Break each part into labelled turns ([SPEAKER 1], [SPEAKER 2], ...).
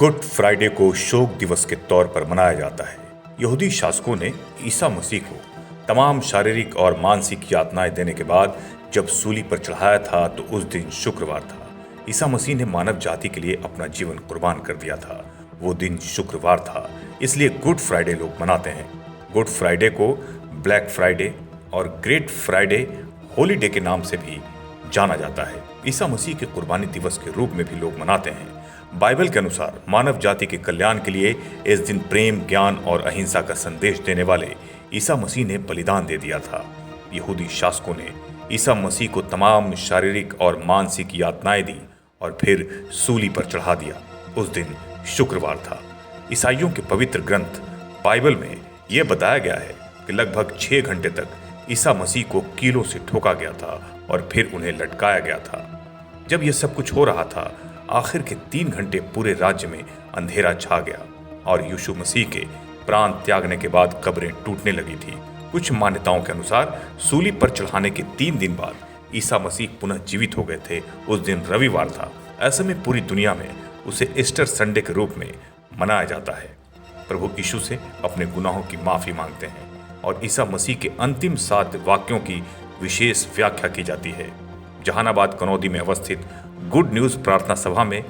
[SPEAKER 1] Good Friday को शोक दिवस के तौर पर मनाया जाता है। यहूदी शासकों ने ईसा मसीह को तमाम शारीरिक और मानसिक यातनाएं देने के बाद जब सूली पर चढ़ाया था तो उस दिन शुक्रवार था। ईसा मसीह ने मानव जाति के लिए अपना जीवन कुर्बान कर दिया था। वो दिन शुक्रवार था, इसलिए गुड फ्राइडे लोग मनाते हैं। गुड फ्राइडे को ब्लैक फ्राइडे और ग्रेट फ्राइडे हॉलीडे के नाम से भी जाना जाता है। ईसा मसीह के कुर्बानी दिवस के रूप में भी लोग मनाते हैं। बाइबल के अनुसार मानव जाति के कल्याण के लिए इस दिन प्रेम, ज्ञान और अहिंसा का संदेश देने वाले ईसा मसीह ने बलिदान दे दिया था। यहूदी शासकों ने ईसा मसीह को तमाम शारीरिक और मानसिक यातनाएं दी और फिर सूली पर चढ़ा दिया। उस दिन शुक्रवार था। ईसाइयों के पवित्र ग्रंथ बाइबल में यह बताया गया है कि लगभग 6 घंटे तक ईसा मसीह को कीलों से ठोका गया था और फिर उन्हें लटकाया गया था। जब यह सब कुछ हो रहा था, आखिर के 3 घंटे पूरे राज्य में अंधेरा छा गया और यीशु मसीह के प्राण त्यागने के बाद कब्रें टूटने लगी थी। कुछ मान्यताओं के अनुसार सूली पर चढ़ाने के 3 दिन बाद ईसा मसीह पुनः जीवित हो गए थे। उस दिन रविवार था। ऐसे में पूरी दुनिया में उसे ईस्टर संडे के रूप में मनाया जाता है। प्रभु यीशु से अपने गुनाहों की माफी मांगते हैं और ईसा मसीह के अंतिम 7 वाक्यों की विशेष व्याख्या की जाती है। जहानाबाद कनौदी में अवस्थित गुड न्यूज प्रार्थना सभा में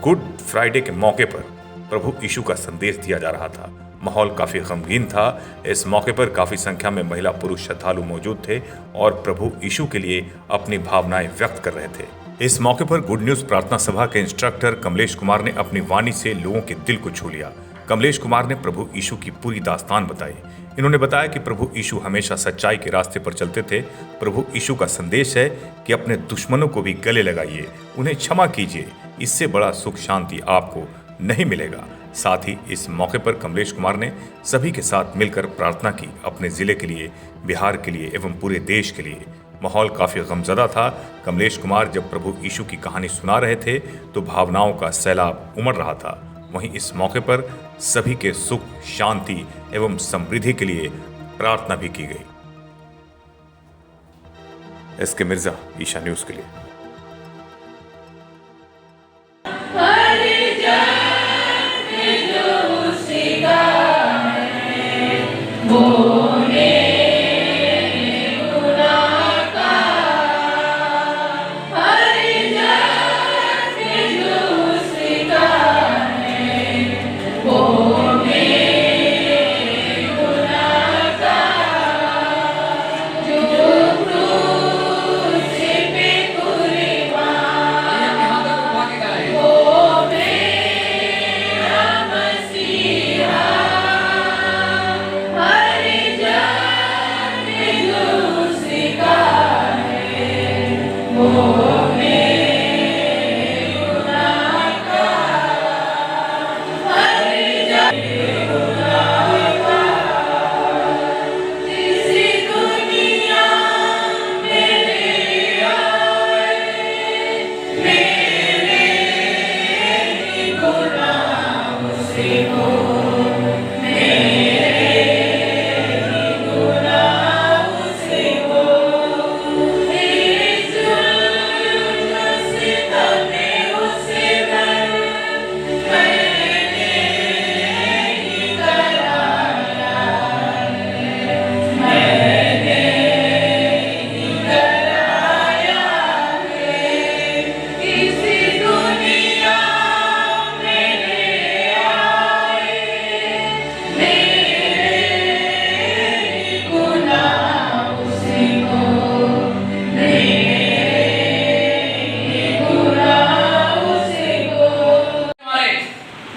[SPEAKER 1] गुड फ्राइडे के मौके पर प्रभु यीशु का संदेश दिया जा रहा था। माहौल काफी गमगीन था। इस मौके पर काफी संख्या में महिला पुरुष श्रद्धालु मौजूद थे और प्रभु यीशु के लिए अपनी भावनाएं व्यक्त कर रहे थे। इस मौके पर गुड न्यूज प्रार्थना सभा के इंस्ट्रक्टर कमलेश कुमार ने अपनी वाणी से लोगों के दिल को छू लिया। कमलेश कुमार ने प्रभु यीशु की पूरी दास्तान बताई। इन्होंने बताया कि प्रभु यीशु हमेशा सच्चाई के रास्ते पर चलते थे। प्रभु यीशु का संदेश है कि अपने दुश्मनों को भी गले लगाइए, उन्हें क्षमा कीजिए। इससे बड़ा सुख शांति आपको नहीं मिलेगा। साथ ही इस मौके पर कमलेश कुमार ने सभी के साथ मिलकर प्रार्थना की, अपने जिले के लिए, बिहार के लिए एवं पूरे देश के लिए। माहौल काफी गमजदा था। कमलेश कुमार जब प्रभु यीशु की कहानी सुना रहे थे तो भावनाओं का सैलाब उमड़ रहा था। वहीं इस मौके पर सभी के सुख, शांति एवं समृद्धि के लिए प्रार्थना भी की गई। एसके मिर्जा, ईशा न्यूज के लिए।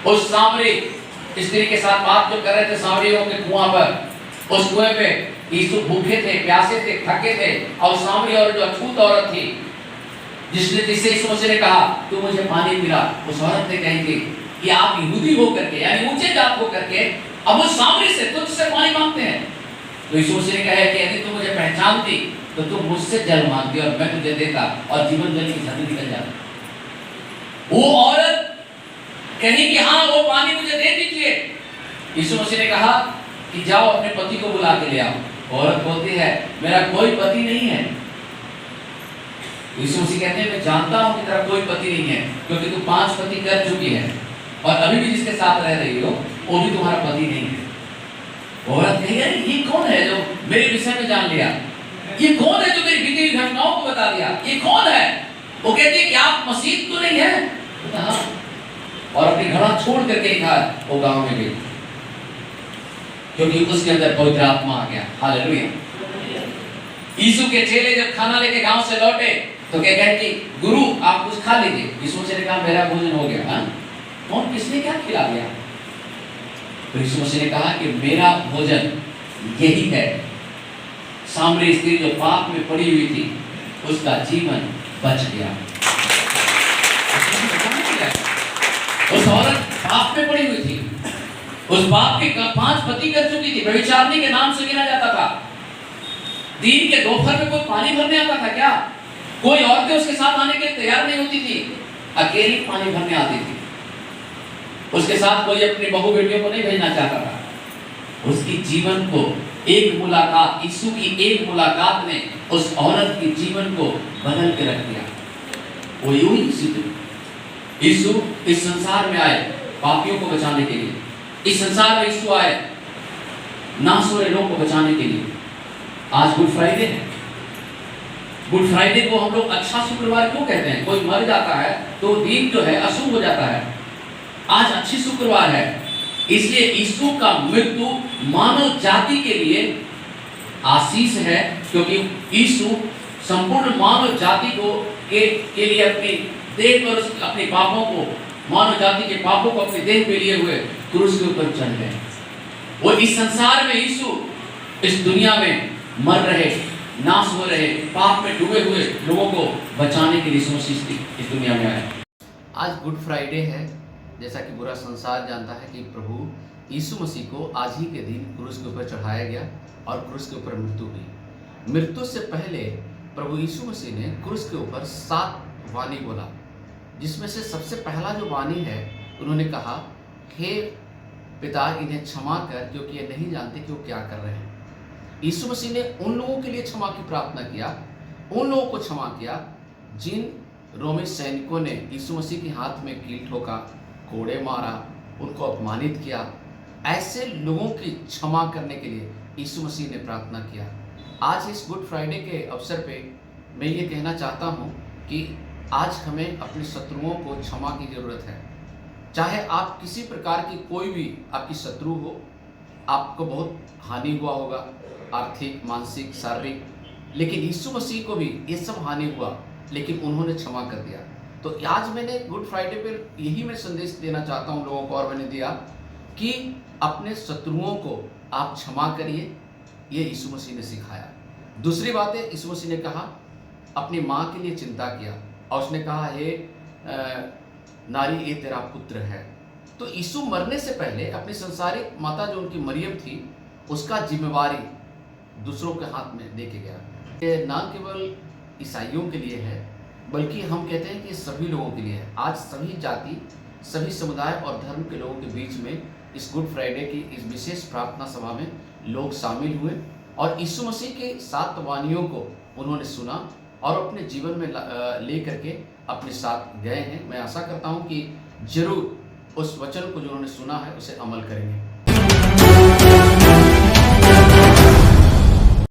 [SPEAKER 2] उस सांवरी स्त्री के साथ बात जो कर रहे थे सांवरियों के कुआं पर, उस कुएं पे यीशु भूखे थे, प्यासे थे, थके थे और सांवरी और जो अछूत औरत थी जिससे यीशु मसीह ने कहा तू मुझे पानी पिला, उस औरत ने कही थी कि आप यहूदी होकर के यानी ऊंचे जात होकर के अब उस सांवरी से तुझसे पानी मांगते हैं। तो यीशु मसीह ने कहा कि यदि तू मुझे पहचानती तो तू मुझसे जल मांगती और मैं तुझे देता और जीवन जल की झरने निकल जाती। वो औरत कहीं कि हाँ वो पानी मुझे दे दीजिए। यीशु मसीह ने कहा कि जाओ अपने पति को बुला के ले आओ। औरत बोलती है मेरा कोई पति नहीं है। यीशु मसीह कहते हैं मैं जानता हूं कि तेरा कोई पति नहीं है क्योंकि तू 5 पति कर चुकी है। और अभी भी जिसके साथ रह रही हो वो भी तुम्हारा पति नहीं है। वो औरत कहेगी अरे ये कौन है जो मेरे विषय में जान लिया, ये कौन है जो मेरी बीती हुई घटनाओं को बता दिया, ये कौन है। वो कहती है कि आप मसीह तो नहीं है। हाँ। और अपनी घड़ा छोड़ करके लिखा वो गांव में गई, क्योंकि उसके अंदर पवित्र आत्मा आ गया। हालेलुया। यीशु के चेले जब खाना लेके गांव से लौटे तो क्या कहे कि गुरु आप कुछ खा लीजिए। यीशु मसीह ने कहा मेरा भोजन हो गया। हाँ? कौन किसने क्या खिला दिया? तो यीशु मसीह ने कहा कि मेरा भोजन यही है। सामरी स्त्री जो पाप में पड़ी हुई थी उसका जीवन बच गया। उस औरत पाप में पड़ी हुई थी, उस पाप के 5 पति कर चुकी थी, व्यभिचारिणी के नाम से गिना जाता था। दिन के दोपहर में कोई पानी भरने आता था क्या? कोई औरतें उसके साथ आने के लिए तैयार नहीं होती थी, अकेली पानी भरने आती थी। उसके साथ कोई अपनी बहू बेटियों को नहीं भेजना चाहता था। उसकी जीवन को एक मुलाकात, यीशु की एक मुलाकात ने उस औरत के जीवन को बदल के रख दिया। वो यूं ही यीशु इस संसार में आए पापियों को बचाने के लिए। इस संसार में यीशु आए नाश हो रहे लोगों को बचाने के लिए। आज गुड फ्राइडे है। गुड फ्राइडे को हम लोग अच्छा शुक्रवार क्यों कहते हैं? कोई मर जाता है तो दिन जो है अशुभ हो जाता है। आज अच्छी शुक्रवार है, इसलिए यीशु का मृत्यु मानव जाति के लिए आशीष है, क्योंकि यीशु संपूर्ण मानव जाति को के लिए अपनी देह पर अपने पापों को, मानव जाति के पापों को अपने देह पे लिए हुए क्रूस के ऊपर चढ़ गए। वो इस संसार में यीशु इस दुनिया में मर रहे, नाश हो रहे, पाप में डूबे हुए लोगों को बचाने के लिए इस दुनिया में आए। आज गुड फ्राइडे है, जैसा कि पूरा संसार जानता है कि प्रभु यीशु मसीह को आज ही के दिन क्रूस के ऊपर चढ़ाया गया और क्रूस के ऊपर मृत्यु हुई। मृत्यु से पहले प्रभु यीशु मसीह ने क्रूस के ऊपर 7 वाणी बोला, जिसमें से सबसे पहला जो वाणी है, उन्होंने कहा हे पिता इन्हें क्षमा कर, क्योंकि ये नहीं जानते कि वो क्या कर रहे हैं। यीशु मसीह ने उन लोगों के लिए क्षमा की प्रार्थना किया, उन लोगों को क्षमा किया जिन रोमी सैनिकों ने यीशु मसीह के हाथ में कील ठोका, कोड़े मारा, उनको अपमानित किया। ऐसे लोगों की क्षमा करने के लिए यीशु मसीह ने प्रार्थना किया। आज इस गुड फ्राइडे के अवसर पे मैं ये कहना चाहता हूँ कि आज हमें अपने शत्रुओं को क्षमा की ज़रूरत है। चाहे आप किसी प्रकार की कोई भी आपकी शत्रु हो, आपको बहुत हानि हुआ होगा, आर्थिक, मानसिक, शारीरिक, लेकिन यीशु मसीह को भी ये सब हानि हुआ, लेकिन उन्होंने क्षमा कर दिया। तो आज मैंने गुड फ्राइडे पर यही मैं संदेश देना चाहता हूँ लोगों को, और मैंने दिया कि अपने शत्रुओं को आप क्षमा करिए। ये यीशु मसीह ने सिखाया। दूसरी बात है, यीशु मसीह ने कहा अपनी माँ के लिए चिंता किया, और उसने कहा हे नारी ये तेरा पुत्र है। तो यीशु मरने से पहले अपनी संसारिक माता जो उनकी मरियम थी, उसका जिम्मेवारी दूसरों के हाथ में दे के गया। ये ना केवल ईसाइयों के लिए है, बल्कि हम कहते हैं कि सभी लोगों के लिए है। आज सभी जाति, सभी समुदाय और धर्म के लोगों के बीच में इस गुड फ्राइडे की इस विशेष प्रार्थना सभा में लोग शामिल हुए और यीशु मसीह के 7 वाणियों को उन्होंने सुना और अपने जीवन में ले करके अपने साथ गए हैं। मैं आशा करता हूं कि जरूर उस वचन को जो उन्होंने सुना है उसे अमल करेंगे।